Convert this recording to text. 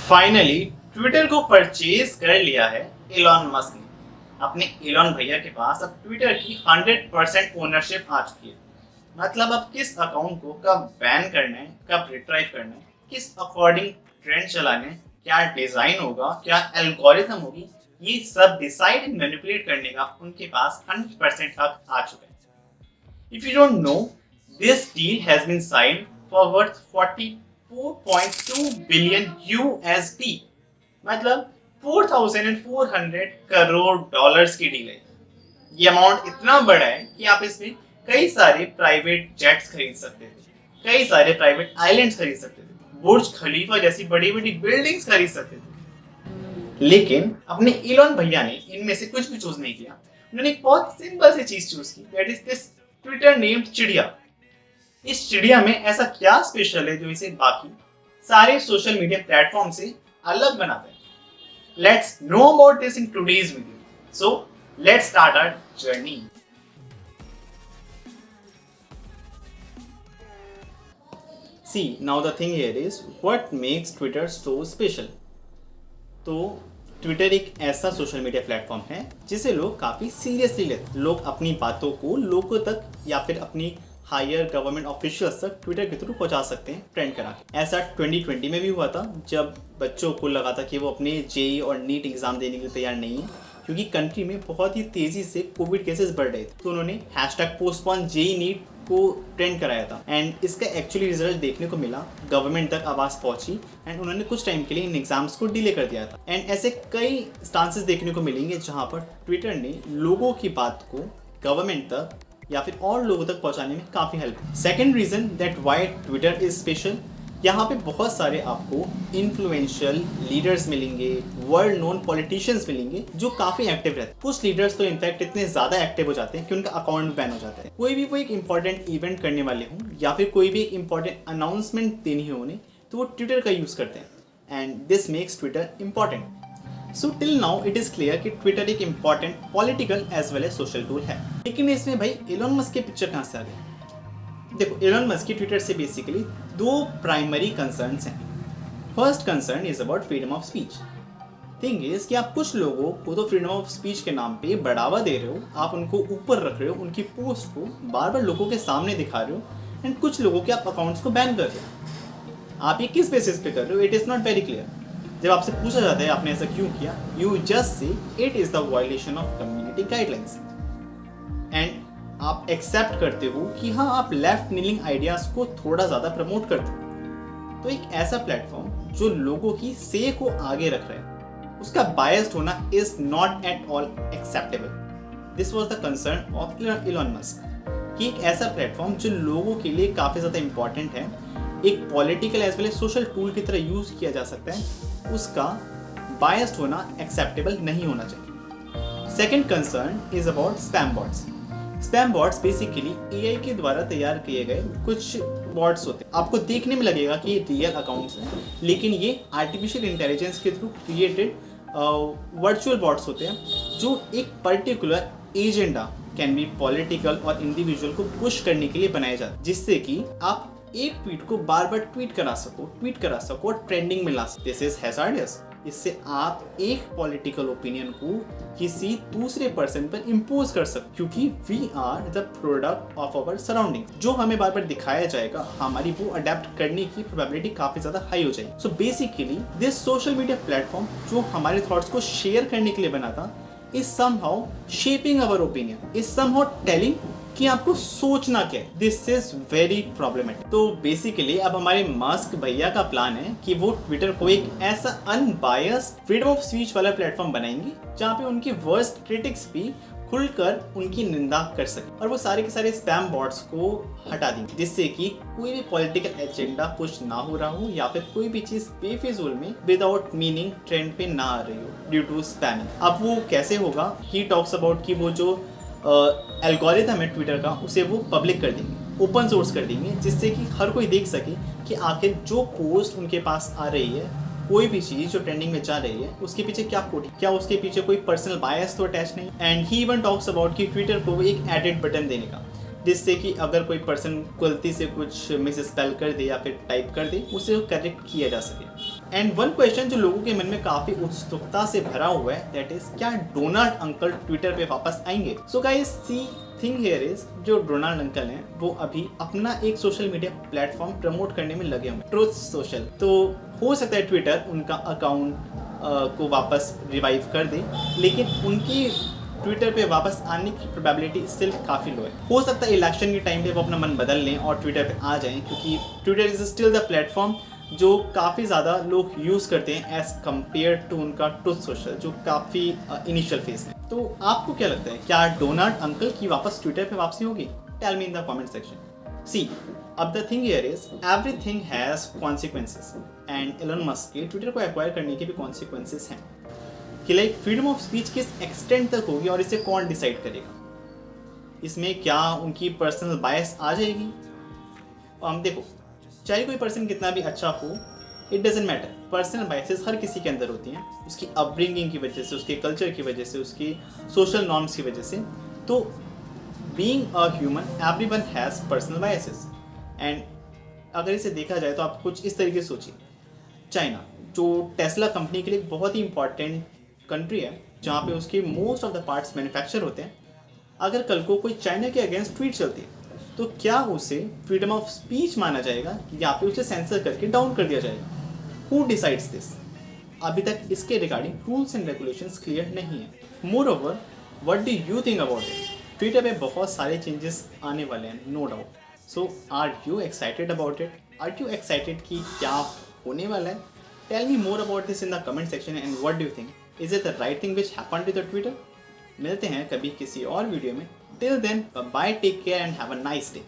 Finally Twitter को purchase कर लिया है एलॉन मस्क ने। अपने एलॉन भैया के पास अब ट्विटर की 100% ओनरशिप आ चुकी है। मतलब अब किस अकाउंट को कब बैन करना है, कब रिट्राइव करना है, किस अकॉर्डिंग ट्रेंड चलाने, क्या डिजाइन होगा, क्या एल्गोरिथम होगी, ये सब डिसाइड एंड मैनिपुलेट करने का उनके पास 100% हक आ चुका है। If you don't know, this deal has been signed for worth 44.2 billion USD. मतलब 4,400 करोड़ डॉलर्स की डील है। ये अमाउंट इतना बड़ा है कि आप इसमें कई सारे प्राइवेट जेट्स खरीद सकते थे, कई सारे प्राइवेट आइलैंड्स खरीद सकते थे, बुर्ज खलीफा जैसी बड़ी बड़ी बिल्डिंग्स खरीद सकते थे। लेकिन अपने इलॉन भैया ने इनमें से कुछ भी चूज नहीं किया। उन्होंने एक बहुत सिंपल सी चीज चूज की, that is this Twitter named चिड़िया। इस चिड़िया में ऐसा क्या स्पेशल है जो इसे बाकी सारे सोशल मीडिया प्लेटफॉर्म से अलग बनाता है? Let's know about this in today's video. So let's start our journey. See, now the thing here is what makes Twitter so special? तो ट्विटर एक ऐसा सोशल मीडिया प्लेटफॉर्म है जिसे लोग काफ़ी सीरियसली लेते हैं। लोग अपनी बातों को लोगों तक या फिर अपनी हायर गवर्नमेंट ऑफिशियल्स तक ट्विटर के थ्रू पहुंचा सकते हैं, ट्रेंड करा के। ऐसा 2020 में भी हुआ था जब बच्चों को लगा था कि वो अपने जेई और नीट एग्जाम देने के लिए तैयार नहीं है, क्योंकि कंट्री में बहुत ही तेज़ी से कोविड केसेस बढ़ रहे थे। तो उन्होंने #postpone जेई नीट को ट्रेंड कराया था एंड इसका एक्चुअली रिजल्ट देखने को मिला, गवर्नमेंट तक आवाज़ पहुंची एंड उन्होंने कुछ टाइम के लिए इन एग्जाम्स को डिले कर दिया था। एंड ऐसे कई स्टांसेस देखने को मिलेंगे जहां पर ट्विटर ने लोगों की बात को गवर्नमेंट तक या फिर और लोगों तक पहुंचाने में काफ़ी help. Second reason that why Twitter is special, यहाँ पे बहुत सारे आपको इन्फ्लुएंशियल लीडर्स मिलेंगे, वर्ल्ड नोन पॉलिटिशियंस मिलेंगे जो काफ़ी एक्टिव रहते हैं। कुछ लीडर्स तो इनफैक्ट इतने ज़्यादा एक्टिव हो जाते हैं कि उनका अकाउंट बैन हो जाता है। कोई भी वो एक इंपॉर्टेंट इवेंट करने वाले हों या फिर कोई भी एक इंपॉर्टेंट अनाउंसमेंट देनी हो उन्हें, तो वो ट्विटर का यूज़ करते हैं and this makes Twitter important. So till now it is clear कि ट्विटर एक important political as well as social tool है। लेकिन इसमें भाई एलॉन मस्क के पिक्चर कहाँ से आ गए? देखो, एलॉन मस्क की ट्विटर से बेसिकली दो प्राइमरी कंसर्न्स हैं। First concern is about freedom of speech. Thing is कि आप कुछ लोगों को तो फ्रीडम ऑफ स्पीच के नाम पे बढ़ावा दे रहे हो, आप उनको ऊपर रख रहे हो, उनकी पोस्ट को बार बार लोगों के सामने दिखा रहे हो एंड कुछ लोगों के आप अकाउंट्स को बैन कर रहे हो। आप ये किस बेसिस पे कर रहे हो? It is not very clear. जब आपसे पूछा जाता है आपने ऐसा क्यों किया, you just say it is the violation of community guidelines and आप एक्सेप्ट करते हो कि हाँ, आप लेफ्ट नीलिंग आइडियाज़ को थोड़ा ज़्यादा प्रमोट करते हो। तो एक ऐसा प्लेटफॉर्म जो लोगों की से को आगे रख रहा है, उसका बायस्ड होना is not at all acceptable. This was the concern of Elon Musk कि एक ऐसा प्लेटफॉर्म जो लोगों के लिए काफ़ी ज़्यादा इंपॉर्टेंट है, एक political as well as social tool की तरह यूज़ किया जा सकता है, उसका बायस्ड होना एक्सेप्टेबल नहीं होना चाहिए। Second concern is about spam bots. Spam bots basically AI के द्वारा तैयार किए गए कुछ बॉट्स होते हैं। आपको देखने में लगेगा कि ये रियल अकाउंट्स हैं, लेकिन ये आर्टिफिशियल इंटेलिजेंस के थ्रू क्रिएटेड वर्चुअल बॉट्स होते हैं जो एक particular agenda, can be political और इंडिविजुअल, को पुश करने के लिए बनाए जाते हैं, जिससे कि आप एक ट्वीट को बार बार ट्वीट करा सको और ट्रेंडिंग में ला सको। This is hazardous. इससे आप एक पॉलिटिकल ओपिनियन को किसी दूसरे पर्सन पर इम्पोज कर सकते, क्योंकि we are the product of our surrounding. जो हमें बार बार दिखाया जाएगा, हमारी वो अडेप्ट करने की प्रोबेबिलिटी काफी ज्यादा हाई हो जाएगी। So basically this social media platform जो हमारे थॉट्स को शेयर करने के लिए बना था, is somehow shaping our opinion, is somehow telling कि आपको सोचना क्या है। This is very problematic. तो बेसिकली अब हमारे मस्क भैया का प्लान है कि वो ट्विटर को एक ऐसा अनबायस्ड फ्रीडम ऑफ स्पीच वाला प्लेटफॉर्म बनाएंगे जहाँ पे उनके वर्स्ट क्रिटिक्स भी खुलकर उनकी निंदा कर सके और वो सारे के सारे स्पैम बॉट्स को हटा देंगे, जिससे कि कोई भी पॉलिटिकल एजेंडा पुश ना हो रहा हो या फिर कोई भी चीज़ बेफिजूल में विदाउट मीनिंग ट्रेंड पे ना आ रही हो ड्यू टू स्पैमिंग। अब वो कैसे होगा? ही टॉक्स अबाउट कि वो जो एल्गोरिथम है ट्विटर का, उसे वो पब्लिक कर देंगे, ओपन सोर्स कर देंगे, जिससे कि हर कोई देख सके कि आखिर जो पोस्ट उनके पास आ रही है, कोई भी चीज़ जो ट्रेंडिंग में जा रही है, उसके पीछे क्या कोड, क्या उसके पीछे कोई पर्सनल बायस तो अटैच नहीं। And he even talks about कि ट्विटर को एक एडिट बटन देने का, जिससे कि अगर कोई पर्सन गलती से कुछ मिस स्पेल कर दे या फिर टाइप कर दे, उसे करेक्ट किया जा सके। एंड वन क्वेश्चन जो लोगों के मन में काफी उत्सुकता से भरा हुआ है, दैट इज क्या डोनाल्ड अंकल ट्विटर पे वापस आएंगे? So guys see thing here is, जो डोनाल्ड अंकल हैं वो अभी अपना एक सोशल मीडिया प्लेटफॉर्म प्रमोट करने में लगे हुए हैं, ट्रुथ सोशल। तो हो सकता है ट्विटर उनका अकाउंट को वापस रिवाइव कर दे, लेकिन उनकी ट्विटर पे वापस आने की प्रोबेबिलिटी स्टिल काफ़ी लो है। हो सकता है इलेक्शन के टाइम पे वो अपना मन बदल लें और ट्विटर पे आ जाएं, क्योंकि Twitter is still the platform जो काफ़ी ज़्यादा लोग यूज़ करते हैं एज़ कम्पेयर टू उनका ट्रुथ सोशल जो काफ़ी इनिशियल फेज में। तो आपको क्या लगता है, क्या डोनाल्ड अंकल की वापस ट्विटर पे वापसी होगी? Tell me in the comment section. See अब the thing here is everything has consequences and Elon Musk के ट्विटर को एक्वायर करने के भी कॉन्सिक्वेंसेस हैं कि लाइक फ्रीडम ऑफ स्पीच किस एक्सटेंट तक होगी और इसे कौन डिसाइड करेगा। इसमें क्या उनकी पर्सनल बायस आ जाएगी? देखो, चाहे कोई पर्सन कितना भी अच्छा हो, it doesn't matter, personal biases हर किसी के अंदर होती हैं, उसकी अपब्रिंगिंग की वजह से, उसके कल्चर की वजह से, उसकी सोशल नॉर्म्स की वजह से। तो being a human everyone has personal biases. And अगर इसे देखा जाए तो आप कुछ इस तरीके से सोचिए, चाइना जो टेस्ला कंपनी के लिए बहुत ही इंपॉर्टेंट कंट्री है, जहाँ पे उसके most of the parts manufacture होते हैं, अगर कल को कोई चाइना के अगेंस्ट ट्वीट चलती है तो क्या उसे फ्रीडम ऑफ स्पीच माना जाएगा या फिर उसे सेंसर करके डाउन कर दिया जाएगा? Who decides this? अभी तक इसके regarding rules and regulations clear नहीं है। Moreover, what do you think about it? Twitter पे बहुत सारे चेंजेस आने वाले हैं, no doubt. So are you excited about it? Are you excited कि क्या होने वाला है? Tell me more about this in the comment section and what do you think? Is it the right thing which happened with the Twitter? मिलते हैं कभी किसी और वीडियो में। Till then, bye, take care and have a nice day.